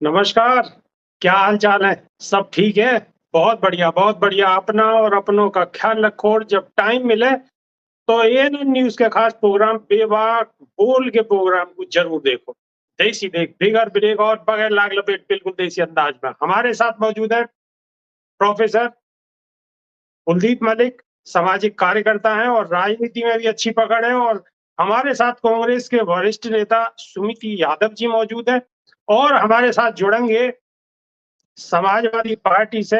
नमस्कार। क्या हाल चाल है? सब ठीक है? बहुत बढ़िया, बहुत बढ़िया। अपना और अपनों का ख्याल रखो और जब टाइम मिले तो एएनएन न्यूज के खास प्रोग्राम बेबाक बोल के प्रोग्राम को जरूर देखो। देसी देख बिगर ब्रेक और बगैर लाग लपेट बिल्कुल देसी अंदाज में हमारे साथ मौजूद है प्रोफेसर कुलदीप मलिक, सामाजिक कार्यकर्ता हैं और राजनीति में भी अच्छी पकड़ है। और हमारे साथ कांग्रेस के वरिष्ठ नेता सुमिति यादव जी मौजूद हैं और हमारे साथ जुड़ेंगे समाजवादी पार्टी से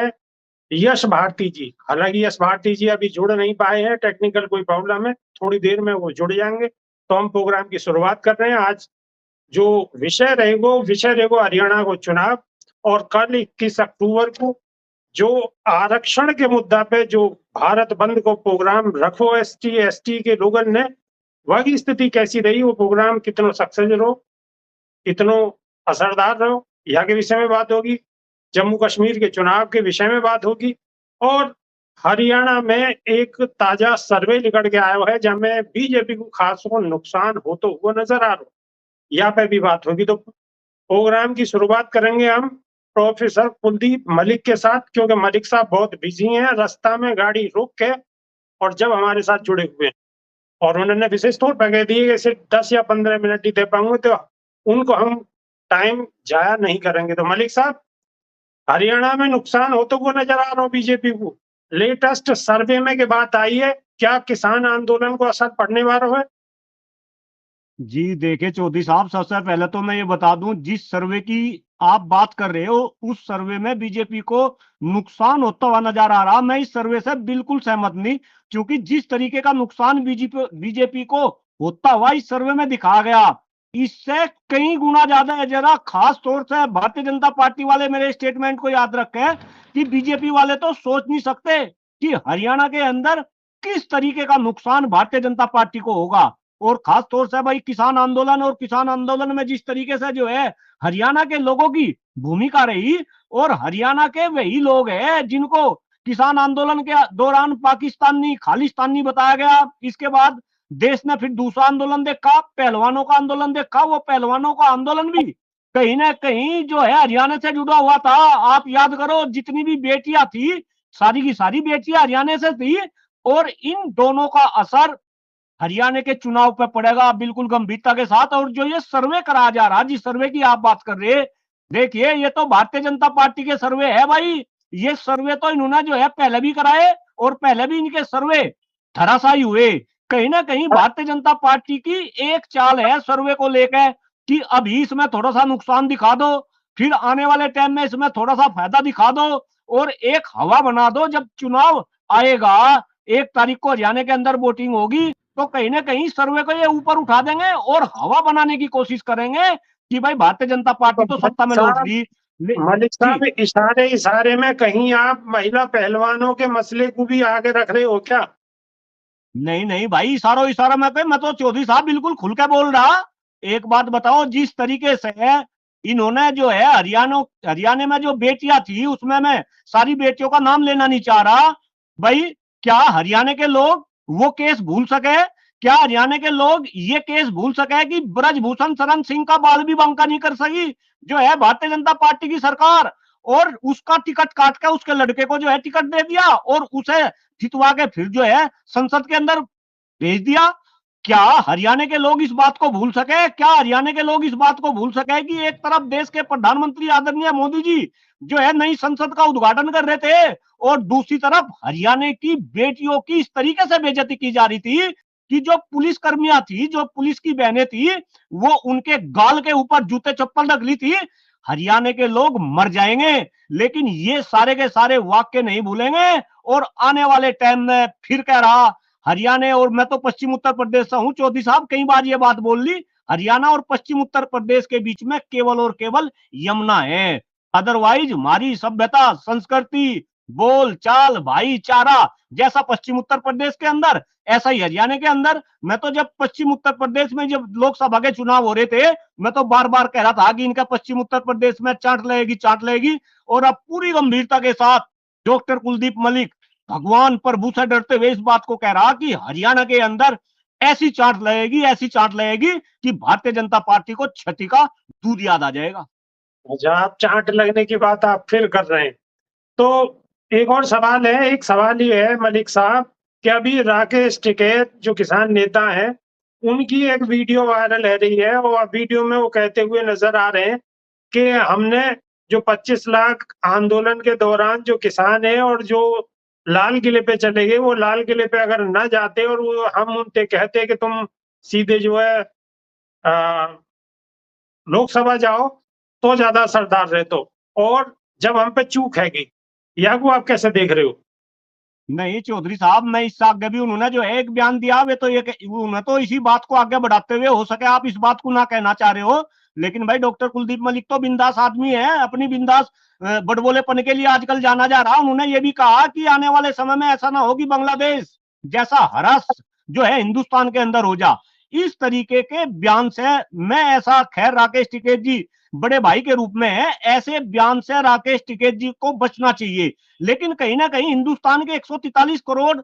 यश भारती जी। हालांकि यश भारती जी अभी जुड़ नहीं पाए हैं, टेक्निकल कोई प्रॉब्लम है, थोड़ी देर में वो जुड़ जाएंगे। तो हम प्रोग्राम की शुरुआत कर रहे हैं। आज जो विषय रहेगा हरियाणा को चुनाव। और कल 21 अक्टूबर को जो आरक्षण के मुद्दा पे जो भारत बंद को प्रोग्राम रखो एसटी एसटी के लोगों ने, वही स्थिति कैसी रही, वो प्रोग्राम कितनो सक्सेस रहो, कितनो असरदार रहो, यहाँ के विषय में बात होगी। जम्मू कश्मीर के चुनाव के विषय में बात होगी और हरियाणा में एक ताजा सर्वे निकल के आया है जहाँ बीजेपी को खास नुकसान होता हुआ नजर आ रहा है, यहाँ पे भी बात होगी। तो प्रोग्राम की शुरुआत करेंगे हम प्रोफेसर कुलदीप मलिक के साथ, क्योंकि मलिक साहब बहुत बिजी हैं, रास्ता में गाड़ी रोक के और जब हमारे साथ जुड़े हुए हैं और उन्होंने विशेष तौर पर कह दिए कि सिर्फ 10 या 15 मिनट ही दे पाऊंगे, तो उनको हम टाइम जाया नहीं करेंगे। तो मलिक साहब, हरियाणा में नुकसान होते हुए नजर आ रहा हो बीजेपी को, लेटेस्ट सर्वे में के बात आई है, क्या किसान आंदोलन को असर पड़ने वाला है? जी देखिए चौधरी साहब, सबसे पहले तो मैं ये बता दूं, जिस सर्वे की आप बात कर रहे हो उस सर्वे में बीजेपी को नुकसान होता हुआ नजर आ रहा। मैं इस सर्वे से बिल्कुल सहमत नहीं, क्योंकि जिस तरीके का नुकसान बीजेपी को होता हुआ इस सर्वे में दिखाया गया, इससे कई गुना ज्यादा है। जरा खास तौर से भारतीय जनता पार्टी वाले मेरे स्टेटमेंट को याद रखें कि बीजेपी वाले तो सोच नहीं सकते कि हरियाणा के अंदर किस तरीके का नुकसान भारतीय जनता पार्टी को होगा। और खास तौर से भाई किसान आंदोलन, और किसान आंदोलन में जिस तरीके से जो है हरियाणा के लोगों की भूमिका रही, और हरियाणा के वही लोग हैं जिनको किसान आंदोलन के दौरान पाकिस्तानी खालिस्तानी बताया गया। इसके बाद देश ने फिर दूसरा आंदोलन देखा, पहलवानों का आंदोलन देखा। वो पहलवानों का आंदोलन भी कहीं ना कहीं जो है हरियाणा से जुड़ा हुआ था। आप याद करो, जितनी भी बेटियां थी सारी की सारी बेटियां हरियाणा से थी, और इन दोनों का असर हरियाणा के चुनाव पर पड़ेगा बिल्कुल गंभीरता के साथ। और जो ये सर्वे कराया जा रहा, जिस सर्वे की आप बात कर रहे हैं, देखिए ये तो भारतीय जनता पार्टी के सर्वे है भाई। ये सर्वे तो इन्होंने जो है पहले भी कराए और पहले भी इनके सर्वे धराशायी हुए। कहीं ना कहीं भारतीय जनता पार्टी की एक चाल है सर्वे को लेकर कि अभी इसमें थोड़ा सा नुकसान दिखा दो, फिर आने वाले टाइम में इसमें थोड़ा सा फायदा दिखा दो, और एक हवा बना दो। जब चुनाव आएगा 1 तारीख को हरियाणा के अंदर वोटिंग होगी, तो कहीं ना कहीं सर्वे को ये ऊपर उठा देंगे और हवा बनाने की कोशिश करेंगे कि भाई भारतीय जनता पार्टी तो सत्ता में लौट गई। मलिक साहब, इशारे इशारे में कहीं आप महिला पहलवानों के मसले को भी आगे रख रहे हो क्या? नहीं नहीं भाई, इशारों इशारा में मैं तो चौधरी साहब बिल्कुल खुल के बोल रहा। एक बात बताओ, जिस तरीके से इन्होंने जो है हरियाणा में जो बेटियां थी, उसमें मैं सारी बेटियों का नाम लेना नहीं चाह रहा भाई। क्या हरियाणा के लोग वो केस भूल सके? क्या हरियाणा के लोग ये केस भूल सके कि ब्रजभूषण शरण सिंह का बाल भी बांका नहीं कर सकी जो है भारतीय जनता पार्टी की सरकार, और उसका टिकट काट के उसके लड़के को जो है टिकट दे दिया और उसे जितवा के फिर जो है संसद के अंदर भेज दिया। क्या हरियाणा के लोग इस बात को भूल सके? क्या हरियाणा के लोग इस बात को भूल सके कि एक तरफ देश के प्रधानमंत्री आदरणीय मोदी जी जो है नई संसद का उद्घाटन कर रहे थे, और दूसरी तरफ हरियाणा की बेटियों की इस तरीके से बेइज्जती की जा रही थी कि जो पुलिस कर्मियां थी, जो पुलिस की बहनें थी, वो उनके गाल के ऊपर जूते चप्पल रख ली थी। हरियाणा के लोग मर जाएंगे, लेकिन ये सारे के सारे वाक्य नहीं भूलेंगे। और आने वाले टाइम में फिर कह रहा, हरियाणा, और मैं तो पश्चिम उत्तर प्रदेश से हूं चौधरी साहब, कई बार ये बात बोल ली, हरियाणा और पश्चिम उत्तर प्रदेश के बीच में केवल और केवल यमुना है। अदरवाइज हमारी सभ्यता, संस्कृति, बोल चाल, भाईचारा जैसा पश्चिम उत्तर प्रदेश के अंदर, ऐसा ही हरियाणा के अंदर। मैं तो जब पश्चिम उत्तर प्रदेश में जब लोकसभा के चुनाव हो रहे थे, मैं तो बार बार कह रहा था कि इनका पश्चिम उत्तर प्रदेश में चाट लगेगी, चाट लगेगी। और अब पूरी गंभीरता के साथ डॉक्टर कुलदीप मलिक भगवान प्रभु से डरते हुए इस बात को कह रहा कि हरियाणा के अंदर ऐसी चाट लगेगी कि भारतीय जनता पार्टी को क्षति का दूध याद आ जाएगा। अच्छा, आप चाट लगने की बात आप फिर कर रहे हैं। तो एक और सवाल है, एक सवाल ये है मलिक साहब कि अभी राकेश टिकैत जो किसान नेता हैं, उनकी एक वीडियो वायरल हो रही है और वीडियो में वो कहते हुए नजर आ रहे हैं कि हमने जो 25 लाख आंदोलन के दौरान जो किसान है और जो लाल किले पे चले गए, वो लाल किले पे अगर न जाते और वो हम उनसे कहते कि तुम सीधे जो है लोकसभा जाओ तो ज्यादा असरदार रहे। तो और जब हम पे चूक है गई, या को आप कैसे देख रहे हो? नहीं चौधरी साहब, मैं इससे आगे भी उन्होंने जो है एक बयान दिया वे तो ये उन्होंने तो इसी बात को आगे बढ़ाते हुए, हो सके आप इस बात को ना कहना चाह रहे हो, लेकिन भाई डॉक्टर कुलदीप मलिक तो बिंदास आदमी है, अपनी बिंदास बड़बोलेपन के लिए आजकल जाना जा रहा। उन्होंने ये भी कहा कि आने वाले समय में ऐसा ना हो कि बांग्लादेश जैसा हरस जो है हिंदुस्तान के अंदर हो जा। इस तरीके के बयान से मैं ऐसा, खैर राकेश टिकैत जी बड़े भाई के रूप में है, ऐसे बयान से राकेश टिकैत जी को बचना चाहिए। लेकिन कहीं ना कहीं हिंदुस्तान के 143 करोड़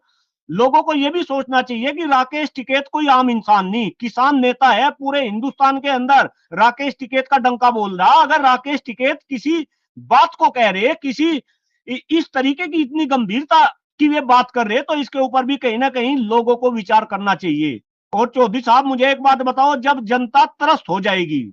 लोगों को यह भी सोचना चाहिए कि राकेश टिकैत कोई आम इंसान नहीं, किसान नेता है, पूरे हिंदुस्तान के अंदर राकेश टिकैत का डंका बोल रहा। अगर राकेश टिकैत किसी बात को कह रहे, किसी इस तरीके की इतनी गंभीरता की वे बात कर रहे, तो इसके ऊपर भी कहीं ना कहीं लोगों को विचार करना चाहिए। और चौधरी साहब मुझे एक बात बताओ, जब जनता त्रस्त हो जाएगी,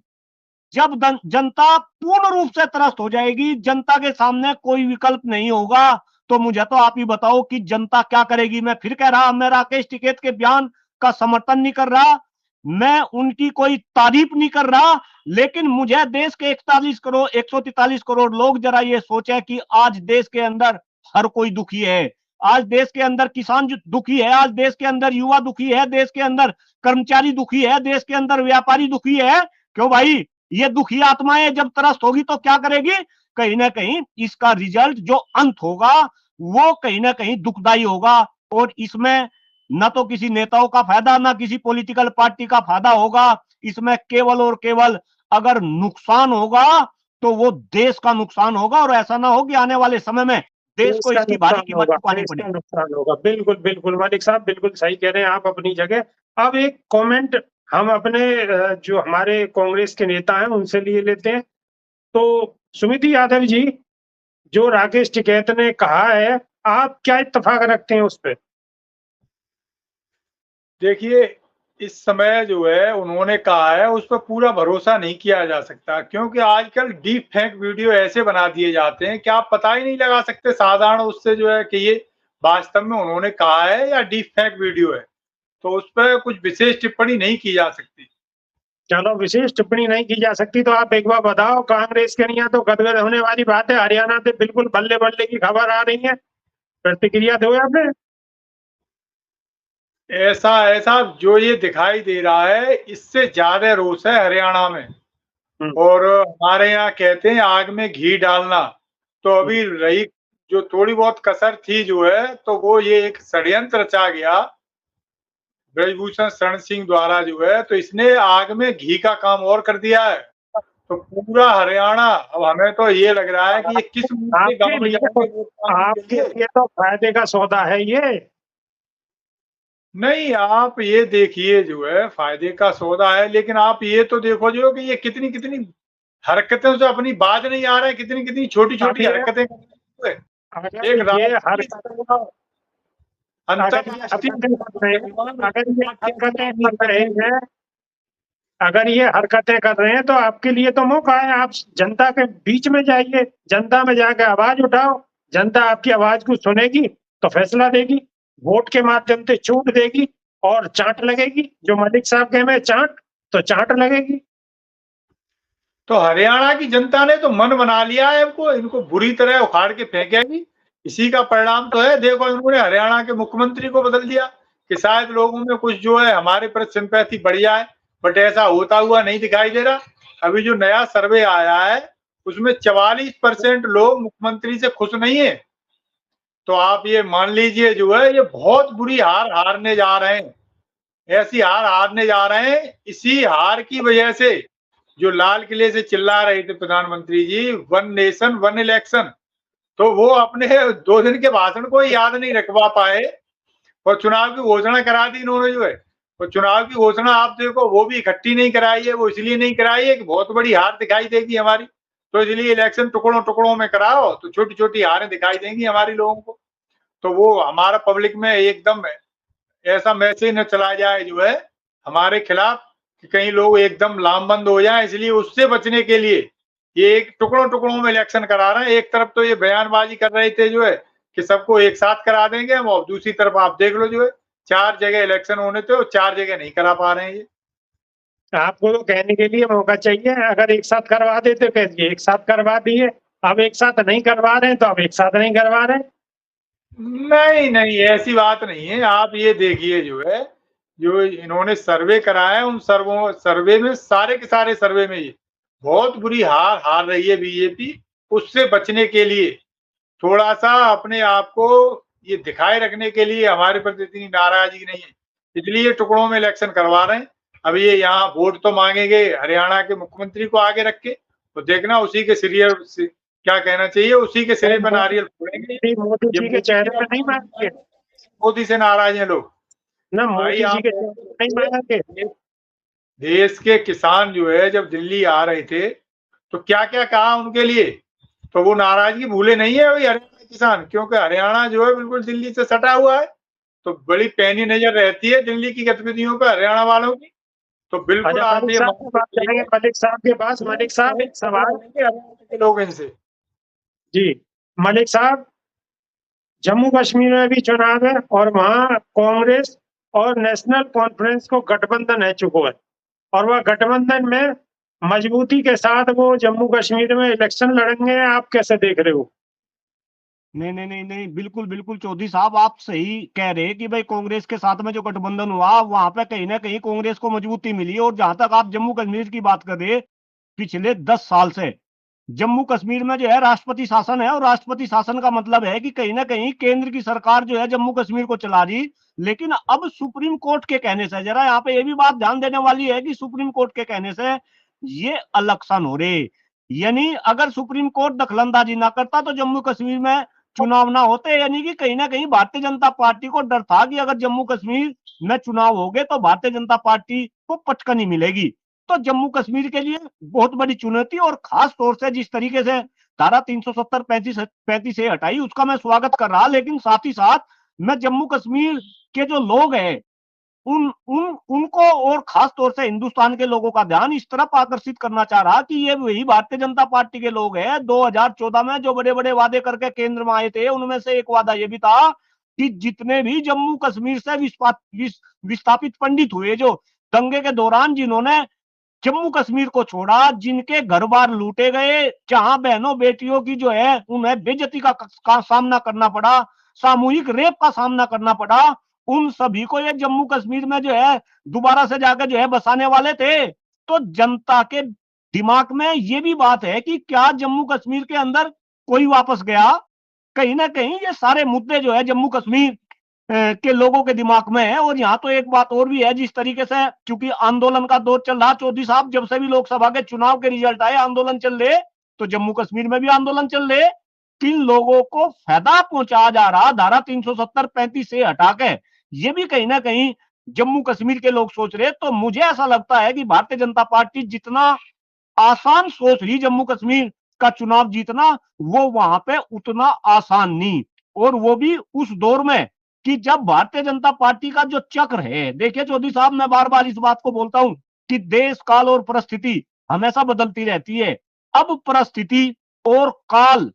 जब जनता पूर्ण रूप से त्रस्त हो जाएगी, जनता के सामने कोई विकल्प नहीं होगा, तो मुझे तो आप ही बताओ कि जनता क्या करेगी। मैं फिर कह रहा, मैं राकेश टिकैत के बयान का समर्थन नहीं कर रहा, मैं उनकी कोई तारीफ नहीं कर रहा, लेकिन मुझे देश के 143 करोड़ लोग जरा ये सोचे कि आज देश के अंदर हर कोई दुखी है, आज देश के अंदर किसान दुखी है, आज देश के अंदर युवा दुखी है, देश के अंदर कर्मचारी दुखी है, देश के अंदर व्यापारी दुखी है। क्यों भाई, ये दुखी आत्माएं जब त्रस्त होगी तो क्या करेगी? कहीं ना कहीं इसका रिजल्ट जो अंत होगा वो कहीं ना कहीं दुखदाई होगा। और इसमें न तो किसी नेताओं का फायदा, ना किसी पॉलिटिकल पार्टी का फायदा होगा। इसमें केवल और केवल अगर नुकसान होगा तो वो देश का नुकसान होगा, और ऐसा ना हो कि आने वाले समय में देश को इसका इसकी भारी नुकसान कीमत होगा, चुकानी इसका पड़े। नुकसान होगा। बिल्कुल बिल्कुल मलिक साहब, बिल्कुल सही कह रहे हैं आप अपनी जगह। अब एक कमेंट हम अपने जो हमारे कांग्रेस के नेता हैं उनसे लिए लेते हैं। तो सुमिति यादव जी, जो राकेश टिकैत ने कहा है, आप क्या इत्तेफाक रखते हैं उस पर? देखिए, इस समय जो है उन्होंने कहा है उस पर पूरा भरोसा नहीं किया जा सकता, क्योंकि आजकल डीप फेक वीडियो ऐसे बना दिए जाते हैं कि आप पता ही नहीं लगा सकते साधारण उससे जो है कि ये वास्तव में उन्होंने कहा है या डीप फेक वीडियो है। तो उस पर कुछ विशेष टिप्पणी नहीं की जा सकती। चलो, विशेष टिप्पणी नहीं की जा सकती तो आप एक बार बताओ, कांग्रेस के लिए तो गदगद होने वाली बात है, हरियाणा से बिल्कुल बल्ले बल्ले की खबर आ रही है, प्रतिक्रिया दो आपने। ऐसा ऐसा जो ये दिखाई दे रहा है, इससे ज्यादा रोष है हरियाणा में। और हमारे यहाँ कहते हैं आग में घी डालना। तो अभी रही जो थोड़ी बहुत कसर थी जो है, तो वो ये एक षड्यंत्र रचा गया ब्रजभूषण शरण सिंह द्वारा जो है, तो इसने आग में घी का काम और कर दिया है। तो पूरा हरियाणा, अब हमें तो ये लग रहा है कि ये किस मुंह से गम आपके लिए तो फायदे का सौदा है ये। नहीं, आप ये देखिए जो है फायदे का सौदा है, लेकिन आप ये तो देखो जो कि ये कितनी कितनी हरकतों से अपनी बाज नहीं आ रहा है, कितनी कितनी छोटी छोटी हरकतें एक अगर ये हरकतें कर रहे हैं तो आपके लिए तो मौका है, आप जनता के बीच में जाइए, जनता में जाकर आवाज उठाओ, जनता आपकी आवाज को सुनेगी तो फैसला देगी, वोट के माध्यम से छूट देगी और चाट लगेगी। जो मलिक साहब कहे में चाट, तो चाट लगेगी। तो हरियाणा की जनता ने तो मन बना लिया है, इनको बुरी तरह उखाड़ के फेंकेगी। इसी का परिणाम तो है, देखो इन्होंने हरियाणा के मुख्यमंत्री को बदल दिया कि शायद लोगों में कुछ जो है हमारे प्रति सिंपैथी बढ़ जाए, बट ऐसा होता हुआ नहीं दिखाई दे रहा। अभी जो नया सर्वे आया है उसमें 44% लोग मुख्यमंत्री से खुश नहीं है। तो आप ये मान लीजिए जो है ये बहुत बुरी हार हारने जा रहे हैं, ऐसी हार हारने जा रहे हैं। इसी हार की वजह से जो लाल किले से चिल्ला रहे थे प्रधानमंत्री जी, 1 नेशन 1 इलेक्शन, तो वो अपने 2 दिन के भाषण को याद नहीं रखवा पाए और चुनाव की घोषणा करा दी इन्होंने जो है। और चुनाव की घोषणा आप देखो वो भी इकट्ठी नहीं कराई है, वो इसलिए नहीं कराई है कि बहुत बड़ी हार दिखाई देगी हमारी, तो इसलिए इलेक्शन टुकड़ों में कराओ तो छोटी-छोटी हारें दिखाई देंगी हमारी लोगों को। तो वो हमारा पब्लिक में एकदम ऐसा मैसेज न चला जाए जो है हमारे खिलाफ कि कहीं लोग एकदम लामबंद हो जाएं, इसलिए उससे बचने के लिए ये एक टुकड़ों में इलेक्शन करा रहे हैं। एक तरफ तो ये बयानबाजी कर रहे थे जो है कि सबको एक साथ करा देंगे हम, और दूसरी तरफ आप देख लो जो है 4 जगह इलेक्शन होने थे और 4 जगह नहीं करा पा रहे हैं ये। आपको तो कहने के लिए मौका चाहिए, अगर एक साथ करवा देते कहिए एक साथ करवा दिए, अब एक साथ नहीं करवा रहे हैं तो अब एक साथ नहीं करवा रहे हैं। नहीं, ऐसी बात नहीं है। आप ये देखिए जो है, जो इन्होंने सर्वे कराया है उन सर्वे में सारे के सारे सर्वे में ये बहुत बुरी हार रही है बीजेपी। उससे बचने के लिए थोड़ा-सा अपने आप को ये दिखाए रखने के लिए हमारे प्रति इतनी नाराज़गी नहीं है, इसलिए टुकड़ों में इलेक्शन करवा रहे हैं। अब ये यहाँ वोट तो माँगेंगे हरियाणा के मुख्यमंत्री को आगे रख के, तो देखना उसी के सिरे से क्या कहना चाहिए, उसी के सिरे पे नारियल फोड़ेंगे। मोदी जी के चेहरे पे नहीं मारेंगे, मोदी से नाराज़ हैं लोग। ना भाई मोदी जी आप के चेहरे पे नहीं मारेंगे। देश के किसान जो है जब दिल्ली आ रहे थे, तो क्या-क्या कहा उनके लिए? तो वो नाराज़गी भूले नहीं है अभी हरियाणा के किसान, क्योंकि हरियाणा जो है बिल्कुल दिल्ली से सटा हुआ है, तो बड़ी पैनी नज़र रहती है दिल्ली की गतिविधियों पे हरियाणा वालों की। तो बिल्कुल अच्छा, आप मलिक ये साहब की बात करेंगे, मलिक साहब के पास। मलिक साहब एक सवाल। हरियाणा के लोग इनसे। जी मलिक साहब, जम्मू कश्मीर में भी चुनाव है और वहां कांग्रेस और नेशनल कॉन्फ्रेंस को गठबंधन है चुका है, और वह गठबंधन में मजबूती के साथ वो जम्मू कश्मीर में इलेक्शन लड़ेंगे। आप कैसे देख रहे हो? नहीं, बिल्कुल बिल्कुल चौधरी साहब, आप सही कह रहे हैं कि भाई कांग्रेस के साथ में जो गठबंधन हुआ वहां पे कहीं ना कहीं कांग्रेस को मजबूती मिली। और जहां तक आप जम्मू कश्मीर की बात कर रहे हैं, पिछले 10 साल से जम्मू कश्मीर में जो है राष्ट्रपति शासन है, और राष्ट्रपति शासन का मतलब है कि कहीं ना कहीं केंद्र की सरकार जो है जम्मू कश्मीर को चला रही। लेकिन अब सुप्रीम कोर्ट के कहने से, जरा यहाँ पे ये भी बात ध्यान देने वाली है कि सुप्रीम कोर्ट के कहने से ये इलेक्शन हो रहे, यानी अगर सुप्रीम कोर्ट दखलंदाजी ना करता तो जम्मू कश्मीर में चुनाव ना होते। यानी कि कहीं ना कहीं भारतीय जनता पार्टी को डर था कि अगर जम्मू कश्मीर में चुनाव हो गए तो भारतीय जनता पार्टी को पटकनी मिलेगी। तो जम्मू कश्मीर के लिए बहुत बड़ी चुनौती, और खास तौर से जिस तरीके से धारा 370 35 से हटाई उसका मैं स्वागत कर रहा। लेकिन साथ ही साथ मैं जम्मू कश्मीर के जो लोग हैं उनको और खास तौर से हिंदुस्तान के लोगों का ध्यान इस तरफ आकर्षित करना चाह रहा कि ये वही भारतीय जनता पार्टी के लोग हैं 2014 में जो बड़े बड़े वादे करके केंद्र में आए थे। उनमें से एक वादा ये भी था कि जितने भी जम्मू कश्मीर से विस्थापित पंडित हुए जो दंगे के दौरान, जिन्होंने जम्मू कश्मीर को छोड़ा, जिनके घर बार लूटे गए, जहां बहनों बेटियों की जो है उन्हें बेइज्जती का सामना करना पड़ा, सामूहिक रेप का सामना करना पड़ा, उन सभी को ये जम्मू कश्मीर में जो है दोबारा से जाकर जो है बसाने वाले थे। तो जनता के दिमाग में ये भी बात है कि क्या जम्मू कश्मीर के अंदर कोई वापस गया? कहीं ना कहीं ये सारे मुद्दे जो है जम्मू कश्मीर के लोगों के दिमाग में है। और यहाँ तो एक बात और भी है, जिस तरीके से क्योंकि आंदोलन का दौर चल रहा, चौधरी साहब, जब से भी लोकसभा के चुनाव के रिजल्ट आए आंदोलन चल रहे, तो जम्मू कश्मीर में भी आंदोलन चल रहे। किन लोगों को फायदा पहुंचाया जा रहा धारा 370 35 से हटा के, ये भी कहीं ना कहीं जम्मू कश्मीर के लोग सोच रहे। तो मुझे ऐसा लगता है कि भारतीय जनता पार्टी जितना आसान सोच रही जम्मू कश्मीर का चुनाव जीतना, वो वहां पे उतना आसान नहीं। और वो भी उस दौर में कि जब भारतीय जनता पार्टी का जो चक्र है, देखिए चौधरी साहब, मैं बार बार इस बात को बोलता हूं कि देश काल और परिस्थिति हमेशा बदलती रहती है। अब परिस्थिति और काल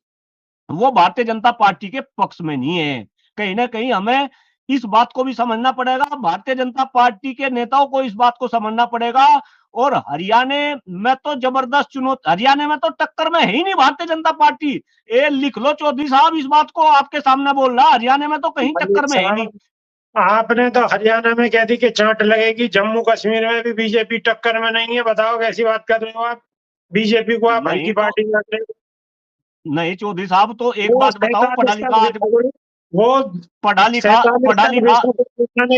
वो भारतीय जनता पार्टी के पक्ष में नहीं है। कहीं ना कहीं हमें इस बात को भी समझना पड़ेगा, भारतीय जनता पार्टी के नेताओं को इस बात को समझना पड़ेगा। और हरियाणा में तो जबरदस्त चुनौती, हरियाणा में तो टक्कर में है ही नहीं भारतीय जनता पार्टी। ये लिख लो चौधरी साहब, इस बात को आपके सामने बोल रहा, हरियाणा में तो कहीं टक्कर में है नहीं। आपने तो हरियाणा में कह दी कि चांट लगेगी, जम्मू कश्मीर में भी बीजेपी टक्कर में नहीं है। बताओ कैसी बात कर रहे हो आप? बीजेपी को आप हल्की पार्टी लग रहे हो। नहीं चौधरी साहब, तो एक बात बताओ, पढ़ा लिखा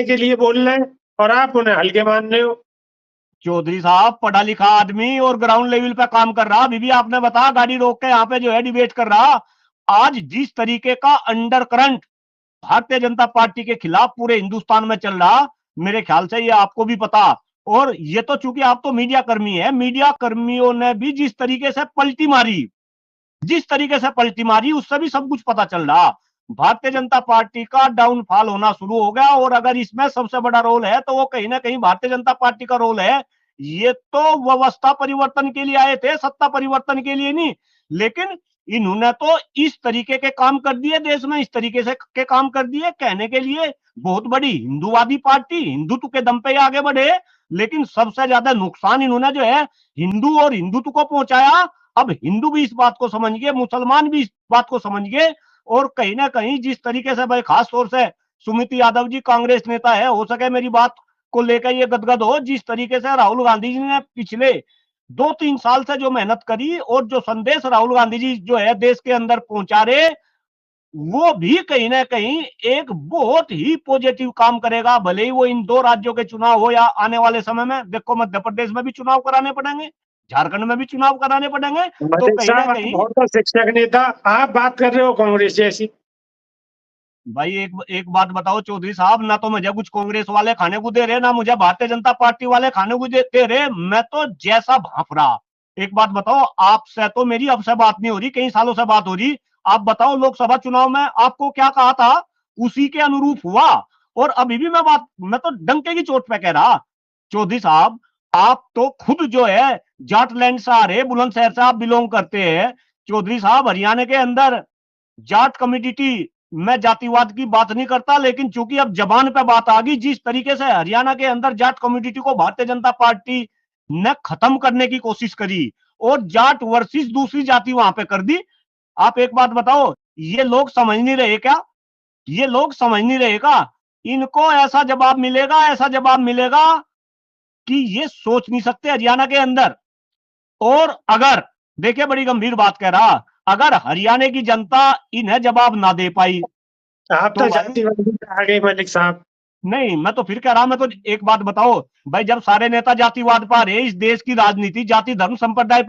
के लिए बोल रहे हैं और आप उन्हें हल्के मान रहे हो। चौधरी साहब, पढ़ा लिखा आदमी और ग्राउंड लेवल पे काम कर रहा, अभी भी आपने बताया गाड़ी रोक के यहाँ पे जो है डिबेट कर रहा। आज जिस तरीके का under current Bharatiya Janata party के खिलाफ पूरे हिंदुस्तान में चल रहा, मेरे ख्याल से ये आपको भी पता। और ये तो चूंकि आप तो मीडिया कर्मी है, मीडिया कर्मियों ने भी जिस तरीके से पलटी मारी, जिस तरीके से पलटी मारी, उससे भी सब कुछ पता चल रहा। भारतीय जनता पार्टी का डाउनफॉल होना शुरू हो गया। और अगर इसमें सबसे बड़ा रोल है तो वो कहीं ना कहीं भारतीय जनता पार्टी का रोल है। ये तो व्यवस्था परिवर्तन के लिए आए थे, सत्ता परिवर्तन के लिए नहीं। लेकिन इन्होंने तो इस तरीके के काम कर दिए, देश में इस तरीके से के काम कर दिए, कहने के लिए बहुत बड़ी हिंदूवादी पार्टी, हिंदुत्व के दम पे आगे बढ़े, लेकिन सबसे ज्यादा नुकसान इन्होंने जो है हिंदू और हिंदुत्व को पहुंचाया। अब हिंदू भी इस बात को समझ गए, मुसलमान भी इस बात को समझ गए। और कहीं ना कहीं जिस तरीके से भाई, खास तौर से सुमित यादव जी कांग्रेस नेता है, हो सके मेरी बात को लेकर ये गदगद हो, जिस तरीके से राहुल गांधी जी ने पिछले 2-3 साल से जो मेहनत करी और जो संदेश राहुल गांधी जी जो है देश के अंदर पहुंचा रहे, वो भी कहीं ना कहीं एक बहुत ही पॉजिटिव काम करेगा। भले ही वो इन 2 राज्यों के चुनाव हो या आने वाले समय में देखो मध्य प्रदेश में भी चुनाव कराने पड़ेंगे, झारखंड में भी चुनाव कराने पड़ेंगे, तो मलिक कहीं ना साहब, कहीं बहुत शिक्षक नेता, आप बात कर रहे हो कांग्रेस जैसी। भाई एक बात बताओ चौधरी साहब, ना तो मुझे कुछ कांग्रेस वाले खाने को दे रहे, ना मुझे भारतीय जनता पार्टी वाले खाने को दे रहे, मैं तो जैसा भाप रहा। एक बात बताओ, आपसे तो मेरी अब से बात नहीं हो रही, कई सालों से बात हो रही। आप बताओ लोकसभा चुनाव में आपको क्या कहा था, उसी के अनुरूप हुआ। और अभी भी मैं तो डंके की चोट पे कह रहा। चौधरी साहब, आप तो खुद जो है जाटलैंड से आ रहे, बुलंदशहर से आप बिलोंग करते हैं। चौधरी साहब, हरियाणा के अंदर जाट कम्युनिटी, मैं जातिवाद की बात नहीं करता, लेकिन चूंकि अब जबान पे बात आ गई, जिस तरीके से हरियाणा के अंदर जाट कम्युनिटी को भारतीय जनता पार्टी ने खत्म करने की कोशिश करी और जाट वर्सेस दूसरी जाति वहां पे कर दी। आप एक बात बताओ, ये लोग समझ नहीं रहे क्या? ये लोग समझ नहीं रहे क्या? इनको ऐसा जवाब मिलेगा, ऐसा जवाब मिलेगा कि ये सोच नहीं सकते हरियाणा के अंदर। और अगर, देखिए बड़ी गंभीर बात कह रहा, अगर हरियाणा की जनता इन्हें जवाब ना दे पाई आप तो तो भाई, जातिवाद पे आ गए मलिक साहब। नहीं मैं तो फिर कह रहा, मैं तो एक बात बताओ भाई, जब सारे नेता जातिवाद पर रहे, इस देश की राजनीति जाति धर्म संप्रदाय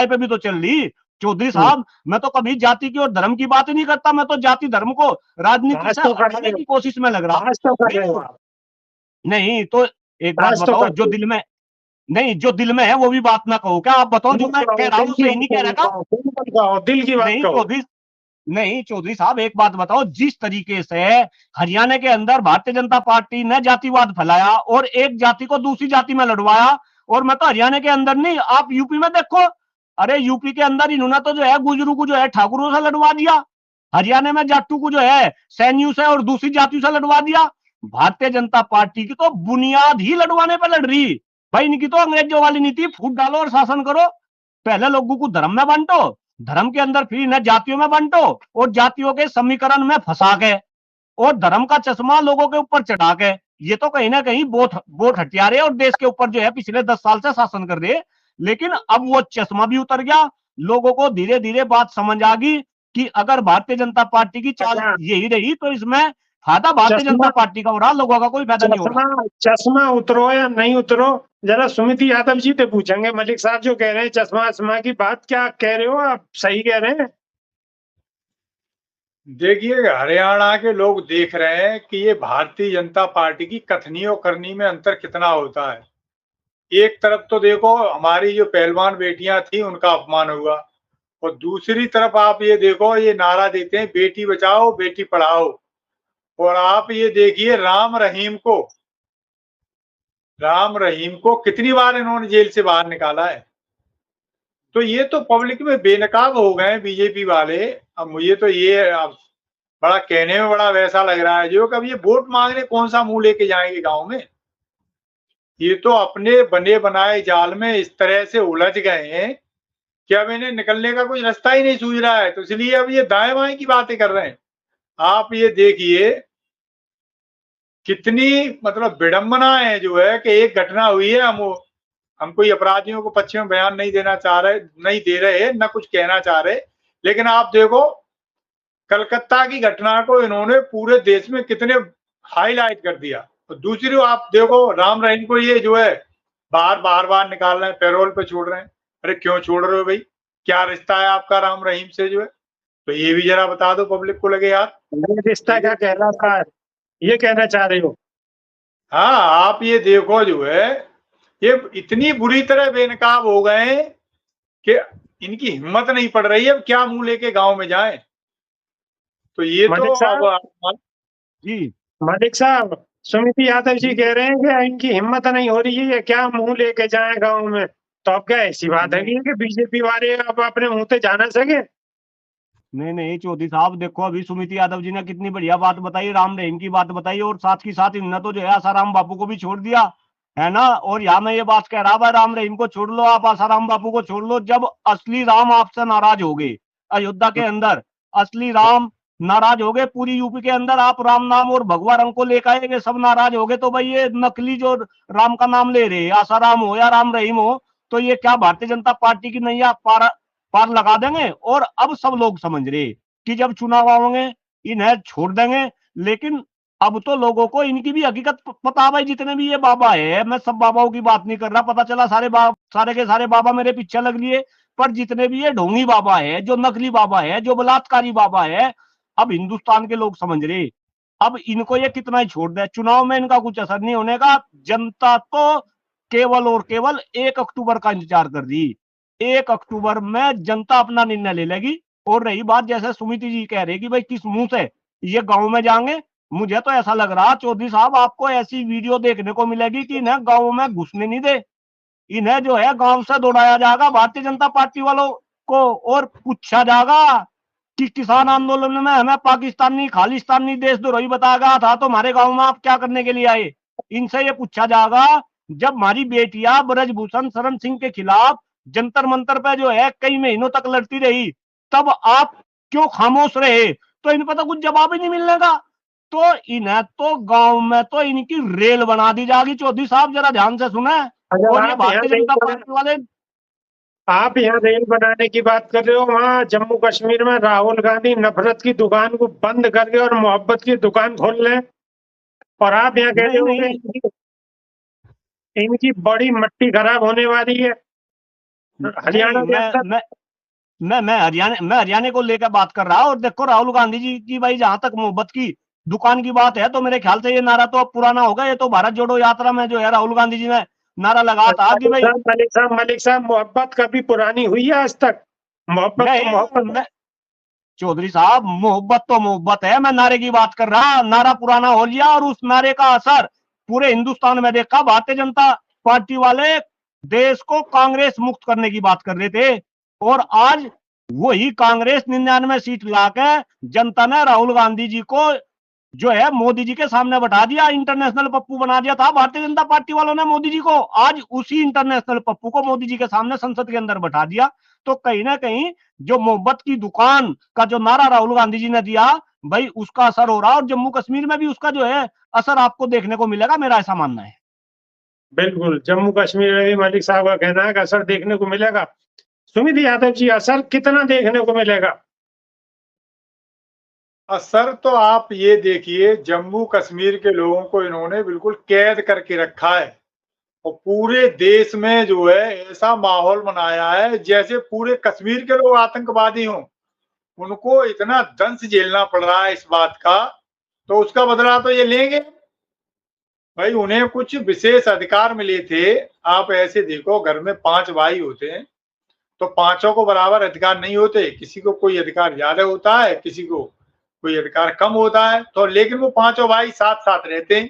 पे भी तो चल रही। चौधरी साहब, मैं तो कभी जाति की और धर्म की बात ही नहीं करता, मैं तो जाति धर्म को राजनीति आज से तो कर हटाने रहे की हो, कोशिश में लग रहा। आज तो कर रहे हो नहीं आप, नहीं, तो एक बात आज तो बताओ, जो करते हो। दिल में नहीं, जो दिल में है वो भी बात ना कहो क्या? आप बताओ, जो मैं कह रहा हूँ सही नहीं कह रहा था? दिल की बात नहीं कहो। चौधरी नहीं चौधरी साहब, एक बात बताओ, जिस तरीके से हरियाणा के अंदर भारतीय जनता पार्टी ने जातिवाद फैलाया और एक जाति को दूसरी जाति में लड़वाया, और मैं तो हरियाणा के अंदर नहीं, आप यूपी में देखो, अरे यूपी के अंदर इन्होंने तो जो है गुजरू को जो है ठाकुरों से लड़वा दिया, हरियाणा में जाट्टू को जो है सैन्यू से और दूसरी जातियों से लड़वा दिया। भारतीय जनता पार्टी की तो बुनियाद ही लड़वाने पर लड़ रही। भाई इनकी तो अंग्रेजों वाली नीति, फूट डालो और शासन करो। पहले लोगों को धर्म में बांटो, धर्म के अंदर फिर इन्हें जातियों में बांटो और जातियों के समीकरण में फंसा के और धर्म का चश्मा लोगों के ऊपर चढ़ा के, ये तो कहीं ना कहीं बहुत हथियारे और देश के ऊपर जो है पिछले 10 साल से शासन कर रहे। लेकिन अब वो चश्मा भी उतर गया, लोगों को धीरे धीरे बात समझ आ गई कि अगर भारतीय जनता पार्टी की चाल चश्मा यही रही तो इसमें फायदा भारतीय चश्मा जनता पार्टी का हो रहा, लोगों का कोई फायदा नहीं हो रहा। चश्मा चश्मा उतरो या नहीं उतरो, जरा सुमित यादव जी से पूछेंगे। मलिक साहब जो कह रहे हैं चश्मा चश्मा की बात, क्या कह रहे हो आप? सही कह रहे हैं? देखिए, हरियाणा के लोग देख रहे हैं कि ये भारतीय जनता पार्टी की कथनी और करनी में अंतर कितना होता है। एक तरफ तो देखो हमारी जो पहलवान बेटियां थी उनका अपमान हुआ, और दूसरी तरफ आप ये देखो, ये नारा देते हैं बेटी बचाओ बेटी पढ़ाओ। और आप ये देखिए राम रहीम को कितनी बार इन्होंने जेल से बाहर निकाला है। तो ये तो पब्लिक में बेनकाब हो गए बीजेपी वाले। अब मुझे तो ये अब बड़ा कहने में बड़ा वैसा लग रहा है जो कब ये वोट मांगने कौन सा मुंह लेके जाएंगे गांव में। ये तो अपने बने बनाए जाल में इस तरह से उलझ गए हैं कि अब इन्हें निकलने का कोई रास्ता ही नहीं सूझ रहा है, तो इसलिए अब ये दाएं बाएं की बातें कर रहे हैं। आप ये देखिए कितनी मतलब विडंबना है जो है कि एक घटना हुई है, हम कोई अपराधियों को पक्ष में बयान नहीं दे रहे न कुछ कहना चाह रहे, लेकिन आप देखो कलकत्ता की घटना को इन्होंने पूरे देश में कितने हाईलाइट कर दिया। तो दूसरी आप देखो राम रहीम को ये जो है बार निकाल रहे हैं, पैरोल पे छोड़ रहे हैं। अरे क्यों छोड़ रहे हो भाई? क्या रिश्ता है आपका राम रहीम से जो है? तो ये भी जरा बता दो, पब्लिक को लगे यार ये रिश्ता क्या कहलाता है, ये कहना चाह रहे हो? हाँ, आप ये देखो जो है, ये इतनी बुरी तरह बेनकाब हो गए हैं कि इनकी हिम्मत नहीं पड़ रही है, अब क्या मुंह लेके गांव में जाएं। तो ये तो मलिक साहब, अब जी मलिक साहब, सुमिति यादव जी कह रहे हैं कि इनकी हिम्मत नहीं हो रही है, ये क्या मुंह लेके जाए गांव में। तो अब क्या ऐसी बात है कि बीजेपी वाले अब अपने मुंह से जा ना सके? नहीं नहीं चौधरी साहब, देखो अभी सुमिति यादव जी ने कितनी बढ़िया बात बताई, राम रहीम की बात बताई, और साथ ही साथ इन्होंने तो जो है आसाराम बापू को भी छोड़ दिया है ना। और यहाँ मैं ये बात कह रहा भाई, राम रहीम को छोड़ लो, आप आसाराम बापू को छोड़ लो, जब असली राम आपसे नाराज हो गए, अयोध्या के अंदर असली राम नाराज हो गए, पूरी यूपी के अंदर आप राम नाम और भगवा रंग को लेकर आए, सब नाराज हो गए, तो भाई ये नकली जो राम का नाम ले रहे, आसाराम हो या राम रहीम हो, तो ये क्या भारतीय जनता पार्टी की नैया पार लगा देंगे। और अब सब लोग समझ रहे कि जब चुनाव आएंगे इन्हें छोड़ देंगे। लेकिन अब तो लोगों को इनकी भी हकीकत पता है भाई, जितने भी ये बाबा है, मैं सब बाबाओं की बात नहीं कर रहा, पता चला सारे के सारे बाबा मेरे पीछे लग लिए, पर जितने भी ये ढोंगी बाबा है, जो नकली बाबा है, जो बलात्कारी बाबा है, अब हिंदुस्तान के लोग समझ रहे, अब इनको ये कितना ही छोड़ दे, चुनाव में इनका कुछ असर नहीं होने का। जनता तो केवल और केवल 1 अक्टूबर का इंतजार कर रही, 1 अक्टूबर में जनता अपना निर्णय ले लेगी। और रही बात, जैसे सुमिति जी कह रहे कि भाई किस मुंह से ये गांव में जाएंगे, मुझे तो ऐसा लग रहा चौधरी साहब, आपको ऐसी वीडियो देखने को मिलेगी कि इन्हें गांव में घुसने नहीं दे, इन्हें जो है गांव से दौड़ाया जाएगा भारतीय जनता पार्टी वालों को, और पूछा जाएगा कि किसान आंदोलन में हमें पाकिस्तानी खालिस्तानी देशद्रोही बताया गया था, तो हमारे गांव में आप क्या करने के लिए आए। इनसे ये पूछा जाएगा, जब हमारी बेटियां ब्रजभूषण शरण सिंह के खिलाफ जंतर मंतर पे जो है कई महीनों तक लड़ती रही, तब आप क्यों खामोश रहे। तो इन पर तो कुछ जवाब ही नहीं मिलने का। तो इन्हें तो गांव में तो इनकी रेल बना दी जाएगी। चौधरी साहब जरा ध्यान से सुने, और ये भारतीय जनता पार्टी वाले, आप यहाँ रेल बनाने की बात कर रहे हो, वहाँ जम्मू कश्मीर में राहुल गांधी नफरत की दुकान को बंद करके और मोहब्बत की दुकान खोल रहे हैं, और आप यहाँ कह रहे हो कि इनकी बड़ी मट्टी खराब होने वाली है। हरियाणा के अंदर मैं हरियाणा को लेकर बात कर रहा हूँ। और देखो राहुल गांधी जी की भाई, जहां तक मोहब्बत की दुकान की बात है, तो मेरे ख्याल से ये नारा तो अब पुराना होगा। ये तो भारत जोड़ो यात्रा में जो है राहुल गांधी जी ने नारा लगा था कि भाई मलिक साहब मोहब्बत कभी पुरानी हुई है आज तक? मोहब्बत तो मोहब्बत। चौधरी साहब मोहब्बत तो मोहब्बत है, मैं नारे की बात कर रहा, नारा पुराना हो लिया और उस नारे का असर पूरे हिंदुस्तान में देखा। भारतीय जनता पार्टी वाले देश को कांग्रेस मुक्त करने की बात कर रहे थे, और आज वही कांग्रेस 99 सीट लाकर जनता ने राहुल गांधी जी को जो है मोदी जी के सामने बैठा दिया, इंटरनेशनल पप्पू बना दिया था भारतीय जनता पार्टी वालों ने मोदी जी को। आज उसी इंटरनेशनल पप्पू को मोदी जी के सामने संसद के अंदर बैठा दिया। तो कहीं ना कहीं जो मोहब्बत की दुकान का जो नारा राहुल गांधी जी ने दिया भाई, उसका असर हो रहा है, और जम्मू कश्मीर में भी उसका जो है असर आपको देखने को मिलेगा, मेरा ऐसा मानना है। बिल्कुल, जम्मू कश्मीर में भी मलिक साहब का कहना है कि असर देखने को मिलेगा। सुमित यादव जी, असर कितना देखने को मिलेगा? असर तो आप ये देखिए, जम्मू कश्मीर के लोगों को इन्होंने बिल्कुल कैद करके रखा है, और पूरे देश में जो है ऐसा माहौल बनाया है जैसे पूरे कश्मीर के लोग आतंकवादी हों। उनको इतना दंश झेलना पड़ रहा है इस बात का, तो उसका बदला तो ये लेंगे भाई। उन्हें कुछ विशेष अधिकार मिले थे। आप ऐसे देखो, घर में 5 भाई होते हैं तो पांचों को बराबर अधिकार नहीं होते, किसी को कोई अधिकार ज्यादा होता है, किसी को कोई अधिकार कम होता है। तो लेकिन वो पांचों भाई साथ साथ रहते हैं।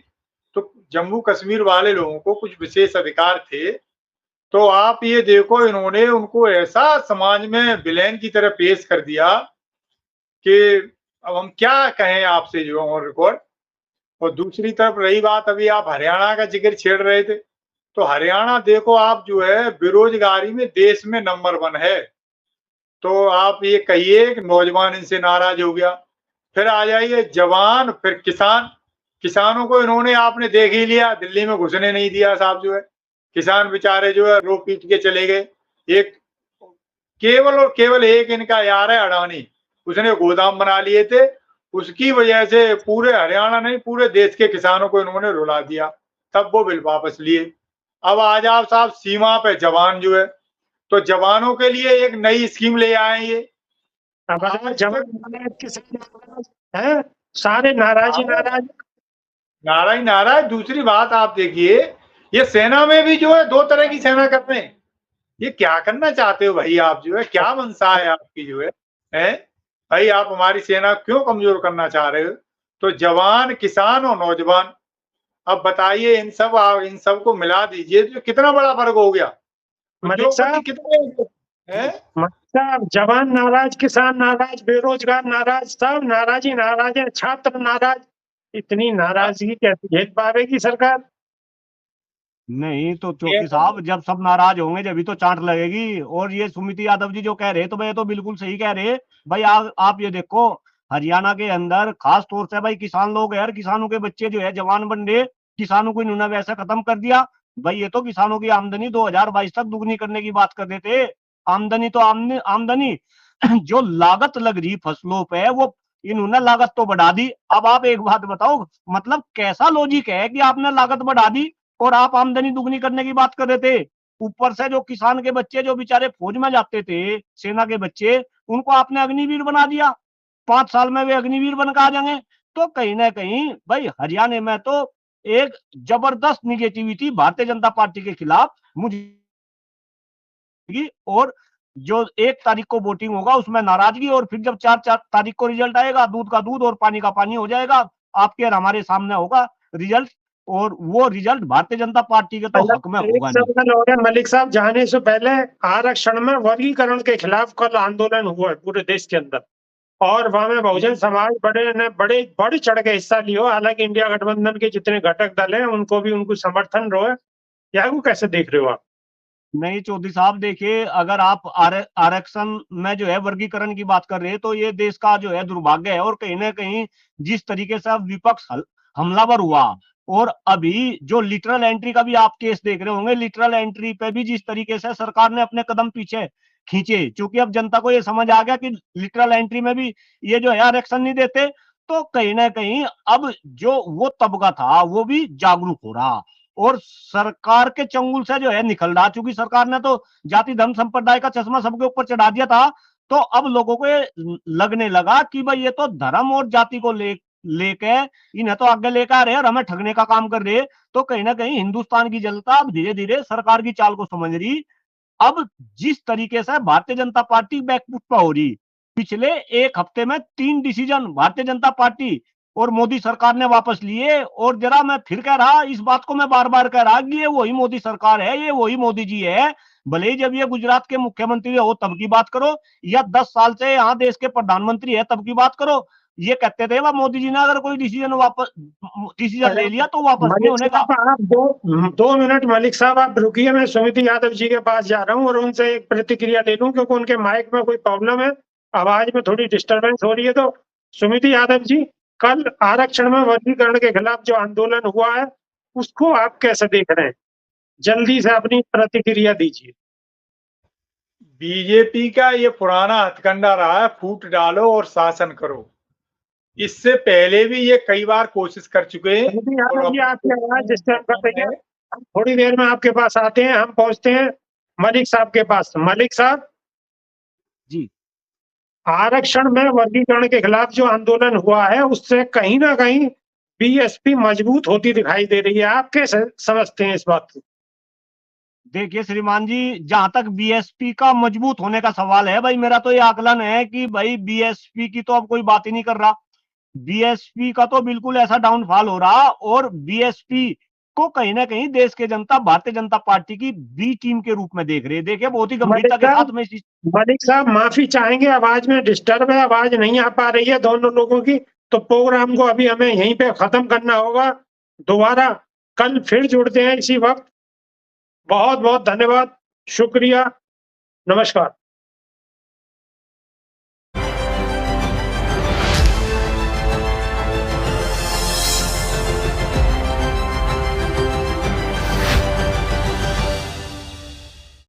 तो जम्मू कश्मीर वाले लोगों को कुछ विशेष अधिकार थे। तो आप ये देखो, इन्होंने उनको ऐसा समाज में विलेन की तरह पेश कर दिया कि अब हम क्या कहें आपसे जो ऑन रिकॉर्ड। और दूसरी तरफ रही बात, अभी आप हरियाणा का जिक्र छेड़ रहे थे, तो हरियाणा देखो आप जो है बेरोजगारी में देश में नंबर 1 है। तो आप ये कहिए कि नौजवान इनसे नाराज हो गया। फिर आ जाइए जवान, फिर किसान। किसानों को इन्होंने आपने देख ही लिया, दिल्ली में घुसने नहीं दिया साहब। जो है किसान बेचारे जो है रो पीट के चले गए। एक केवल और केवल एक इनका यार है अडानी, उसने गोदाम बना लिए थे, उसकी वजह से पूरे हरियाणा नहीं पूरे देश के किसानों को इन्होंने रुला दिया, तब वो बिल वापस लिए। अब आज आप साहब सीमा पे जवान जो है, तो जवानों के लिए एक नई स्कीम ले आए ये। अब जवान नाराज, किसान नाराज है, सारे नाराज ही नाराज। नारा ही नारा है। दूसरी बात आप देखिए, ये सेना में भी जो है दो तरह की सेना कर रहे हैं। ये क्या करना चाहते हो भाई आप, जो है क्या मंशा है आपकी, जो है भाई आप हमारी सेना क्यों कमजोर करना चाह रहे हो? तो जवान, किसान और नौजवान, अब बताइए इन सब को मिला दीजिए तो कितना बड़ा फर्क हो गया। मलिक साहब, कितने हैं? साहब, जवान नाराज, किसान नाराज, बेरोजगार नाराज, सब नाराज ही नाराज है, छात्र नाराज। इतनी नाराजगी कैसे झेल पाएगी सरकार? नहीं तो चौधरी साहब, जब सब नाराज होंगे जब भी तो चांट लगेगी। और ये सुमिति यादव जी जो कह रहे तो भाई, तो बिल्कुल सही कह रहे भाई। आप ये देखो, हरियाणा के अंदर खास तौर से भाई किसान लोग यार, किसानों के बच्चे जो है जवान बन रहे, किसानों को इन्होंने वैसे खत्म कर दिया भाई। ये तो किसानों की आमदनी 2022 तक दुगनी करने की बात कर रहे थे। आमदनी तो आमदनी जो लागत लग रही फसलों पे, वो इन्होंने लागत तो बढ़ा दी। अब आप एक बात बताओ, मतलब कैसा लॉजिक है कि आपने लागत बढ़ा दी और आप आमदनी दुगनी करने की बात कर रहे थे। ऊपर से जो किसान के बच्चे जो बेचारे फौज में जाते थे, सेना के बच्चे, उनको आपने अग्निवीर बना दिया। 5 साल में वे अग्निवीर बनकर आ जाएंगे। तो कहीं ना कहीं भाई हरियाणा में तो एक जबरदस्त निगेटिविटी भारतीय जनता पार्टी के खिलाफ मुझे, और जो 1 तारीख को वोटिंग होगा उसमें नाराजगी, और फिर जब 4 तारीख को रिजल्ट आएगा, दूध का दूध और पानी का पानी हो जाएगा। आपके और हमारे सामने होगा रिजल्ट, और वो रिजल्ट भारतीय जनता पार्टी के तो हक में एक होगा नहीं। सवाल हो गया मलिक साहब, जाने से पहले आरक्षण में वर्गीकरण के खिलाफ कल आंदोलन हुआ है पूरे देश के अंदर, और वहां में बहुजन समाज बड़े बढ़ चढ़ के हिस्सा लियो। हालांकि इंडिया गठबंधन के जितने घटक दल हैं उनको भी उनको समर्थन रहो है, या वो कैसे देख रहे हो आप? नहीं चौधरी साहब, देखिए, अगर आप आरक्षण में जो है वर्गीकरण की बात कर रहे हैं तो ये देश का जो है दुर्भाग्य है। और कहीं ना कहीं जिस तरीके से विपक्ष हमलावर हुआ, और अभी जो लिटरल एंट्री का भी आप केस देख रहे होंगे, लिटरल एंट्री पे भी जिस तरीके से सरकार ने अपने कदम पीछे खींचे, क्योंकि अब जनता को ये समझ आ गया कि लिटरल एंट्री में भी ये जो है आरक्षण नहीं देते। तो कहीं ना कहीं अब जो वो तबका था वो भी जागरूक हो रहा, और सरकार के चंगुल से जो है निकल रहा। चूंकि सरकार ने तो जाति धर्म संप्रदाय का चश्मा सबके ऊपर चढ़ा दिया था, तो अब लोगों को ये लगने लगा कि भाई ये तो धर्म और जाति को लेके इन्हें तो आगे लेकर आ रहे हैं और हमें ठगने का काम कर रहे हैं। तो कहीं ना कहीं हिंदुस्तान की जनता अब धीरे धीरे सरकार की चाल को समझ रही। अब जिस तरीके से भारतीय जनता पार्टी बैकफुट पर हो रही, पिछले 1 हफ्ते में 3 डिसीजन भारतीय जनता पार्टी और मोदी सरकार ने वापस लिए। और जरा मैं फिर कह रहा, इस बात को मैं बार बार कह रहा कि ये वही मोदी सरकार है, ये वही मोदी जी है। भले ही जब ये गुजरात के मुख्यमंत्री हो तब की बात करो, या 10 साल से यहाँ देश के प्रधानमंत्री है तब की बात करो। ये कहते थे वह मोदी जी ने अगर कोई डिसीजन ले लिया तो वापस नहीं होने का। आप दो मिनट मलिक साहब आप रुकिए, मैं सुमिति यादव जी के पास जा रहा हूँ और उनसे एक प्रतिक्रिया ले लूं, क्योंकि उनके माइक में कोई प्रॉब्लम है, आवाज में थोड़ी डिस्टरबेंस हो रही है। तो सुमिति यादव जी, कल आरक्षण में वर्गीकरण के खिलाफ जो आंदोलन हुआ है उसको आप कैसे देख रहे हैं? जल्दी से अपनी प्रतिक्रिया दीजिए। बीजेपी का ये पुराना हथकंडा रहा है, फूट डालो और शासन करो। इससे पहले भी ये कई बार कोशिश कर चुके हैं। आपकी आवाज डिस्टर्ब कर रही है, थोड़ी देर में आपके पास आते हैं, हम पहुंचते हैं मलिक साहब के पास। मलिक साहब जी, आरक्षण में वर्गीकरण के खिलाफ जो आंदोलन हुआ है उससे कहीं ना कहीं बीएसपी मजबूत होती दिखाई दे रही है, आप कैसे समझते हैं इस बात को? देखिए श्रीमान जी, जहां तक बीएसपी का मजबूत होने का सवाल है भाई, मेरा तो ये आकलन है कि भाई बीएसपी की तो अब कोई बात ही नहीं कर रहा। बीएसपी का तो बिल्कुल ऐसा डाउनफॉल हो रहा, और बीएसपी को कहीं ना कहीं देश के जनता भारतीय जनता पार्टी की बी टीम के रूप में देख रही है। देखिए बहुत ही गंभीरता के साथ में मलिक साहब माफी चाहेंगे, आवाज में डिस्टर्ब है, आवाज नहीं आ पा रही है दोनों लोगों की, तो प्रोग्राम को अभी हमें यहीं पे खत्म करना होगा। दोबारा कल फिर जुड़ते हैं इसी वक्त। बहुत बहुत धन्यवाद, शुक्रिया, नमस्कार।